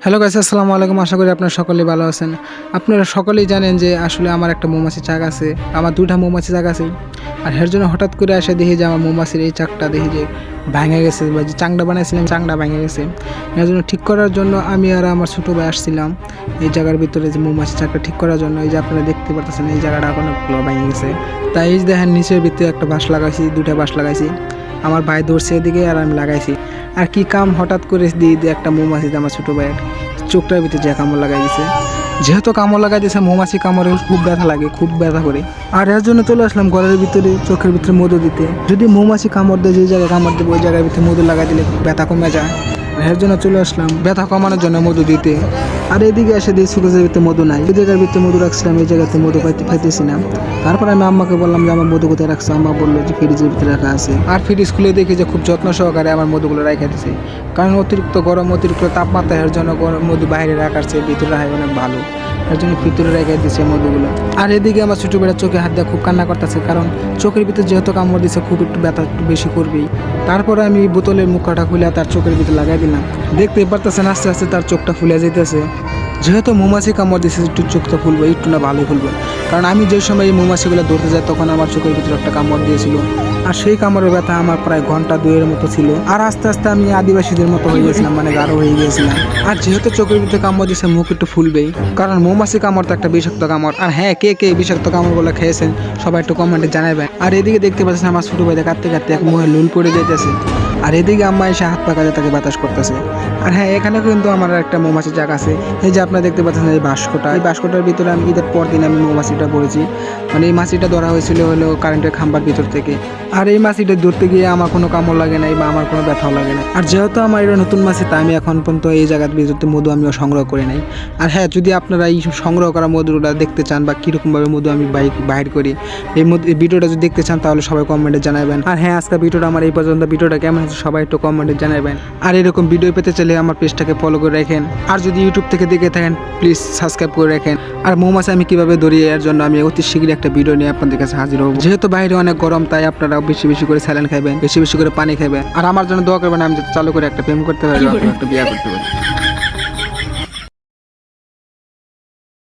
Hello guys, আসসালামু আলাইকুম। আশা করি আপনারা সকলেই ভালো আছেন। আপনারা সকলেই জানেন যে আসলে আমার একটা মৌমাছি চাক আছে, আমার 2টা মৌমাছি চাক আছে। আর এর জন্য হঠাৎ করে এসে দেখি যে আমার মৌমাছির এই চাকটা দেখি যে ভেঙে গেছে, বা যে চাংটা বানাইছিলাম চাংটা ভেঙে গেছে। এর জন্য ঠিক করার জন্য আমি আর আমার ছোটো ভাই আসছিলাম এই জায়গার ভিতরে, যে মৌমাছি চাকটা ঠিক করার জন্য। এই যে আপনারা দেখতে পারতেছেন এই জায়গাটা অনেকগুলো ভেঙে গেছে। তাই এই যে দেখেন নিচের ভিতরে একটা বাঁশ লাগাইছি, 2টা বাঁশ লাগাইছি। আমার ভাই ধরছে এদিকে আর আমি লাগাইছি। আর কি কাম হঠাৎ করে দিয়ে একটা মৌমাছিতে আমার ছোটো ভাইয়ের চোখটার ভিতরে যে কামড় লাগাই দিছে। যেহেতু কামড় লাগাই দিয়েছে, মৌমাছি কামড়ে খুব ব্যথা লাগে, খুব ব্যথা করে। আর এর জন্য চলে আসলাম ঘরের ভিতরে চোখের ভিতরে মধু দিতে। যদি মৌমাছি কামড় দেয়, যে জায়গায় কামড় দেবে ওই জায়গার ভিতরে মধু লাগাই দিলে ব্যথা কমে যায়। এর জন্য চলে আসলাম ব্যথা কমানোর জন্য মধু দিতে। আর এদিকে এসে দিয়ে সুকেশের ভিতরে মধু নাই, এই জায়গার ভিতরে মধু রাখছিলাম, এই জায়গাতে মধু পাইতেছি না। তারপর আমি আম্মাকে বললাম যে আমার মধু কোথায় রাখছে। আম্মা বললো যে ফ্রিজের ভিতরে রাখা আছে। আর ফ্রিজ খুলে দেখি যে খুব যত্ন সহকারে আমার মধুগুলো রাখা দিছে, কারণ অতিরিক্ত গরম, অতিরিক্ত তাপমাত্রা, এর জন্য মধু বাইরে রাখার চেয়ে ভিতরে রাখা অনেক ভালো। এর জন্য ভিতরে রেখে দিচ্ছে মধুগুলো। আর এদিকে আমার ছোটো বেড়া চোখে হাত দিয়ে খুব কান্না করতেছে, কারণ চোখের ভিতরে যেহেতু কামড় দিচ্ছে খুব একটু ব্যথা একটু বেশি করবেই। তারপরে আমি বোতলের মুখটা খুলে তার চোখের ভিতরে লাগাই দিলাম। দেখতে পারতেছেন আস্তে আস্তে তার চোখটা ফুলে যেতেছে। যেহেতু মৌমাছি কামড় দিচ্ছে, একটু চোখটা খুলবে, একটু না ভালোই খুলবে। কারণ আমি যে সময় এই মৌমাছিগুলো ধরতে যাই তখন আমার চোখের ভিতরে একটা কামড় দিয়েছিল। আর সেই কামড়ের ব্যথা আমার প্রায় ঘন্টা 2-এর মতো ছিল। আর আস্তে আস্তে আমি আদিবাসীদের মতো হয়ে গেছিলাম, মানে গাঢ় হয়ে গিয়েছিলাম। আর যেহেতু চোখের ভিতরে কামড় দিচ্ছে, মুখ একটু ফুলবেই, কারণ মৌমাছি কামড় তো একটা বিষাক্ত কামড়। আর হ্যাঁ, কে কে বিষাক্ত কামড়গুলো খেয়েছেন সবাই একটু কমেন্টে জানাবেন। আর এদিকে দেখতে পাচ্ছেন আমার ছোটো ভাইদের কাঁদতে কাঁদতে এক মুখে লুল পড়ে যেতেছে। আর এদিকে আম্মা এসে হাত পা কাজে তাকে বাতাস করতেছে। আর হ্যাঁ, এখানে কিন্তু আমার একটা মৌমাছি জাগ আছে। এই যে আপনারা দেখতে পাচ্ছেন এই বাস্কটা, এই বাস্কটার ভিতরে আমি ঈদের পর দিন আমি মৌমাছিটা পড়েছি। মানে এই মাছিটা ধরা হয়েছিল হলো কারেন্টের খাম্বার ভিতর থেকে। আর এই মাছিটা ধরতে গিয়ে আমার কোনো কামড় লাগে নাই বা আমার কোনো ব্যথাও লাগে না। আর যেহেতু আমার এটা নতুন মাছি, তাই আমি এখন পর্যন্ত এই জায়গার ভিতরে মধু আমিও সংগ্রহ করে নাই। আর হ্যাঁ, যদি আপনারা এই সংগ্রহ করা মধুটা দেখতে চান বা কীরকমভাবে মধু আমি বাইর করি, এই ভিডিওটা যদি দেখতে চান তাহলে সবাই কমেন্টে জানাবেন। আর হ্যাঁ, আজকে ভিডিওটা আমার এই পর্যন্ত। ভিডিওটা কেমন হচ্ছে সবাই একটু কমেন্টে জানাবেন। আর এরকম ভিডিও পেতে চাইলে আমার পেজটাকে ফলো করে রাখেন। আর যদি ইউটিউব থেকে দেখে থাকেন প্লিজ সাবস্ক্রাইব করে রাখেন। আর মৌমাছি আমি কীভাবে ধরি এর জন্য আমি অতি শীঘ্রই একটা ভিডিও নিয়ে আপনাদের কাছে হাজির হব। যেহেতু বাইরে অনেক গরম, তাই আপনারা বেশি বেশি করে স্যালাইন খাবেন, বেশি বেশি করে পানি খাবেন। আর আমার জন্য দোয়া করবেন আমি যাতে চালু করে একটা প্রেম করতে পারি, একটা বিয়ে করতে পারি।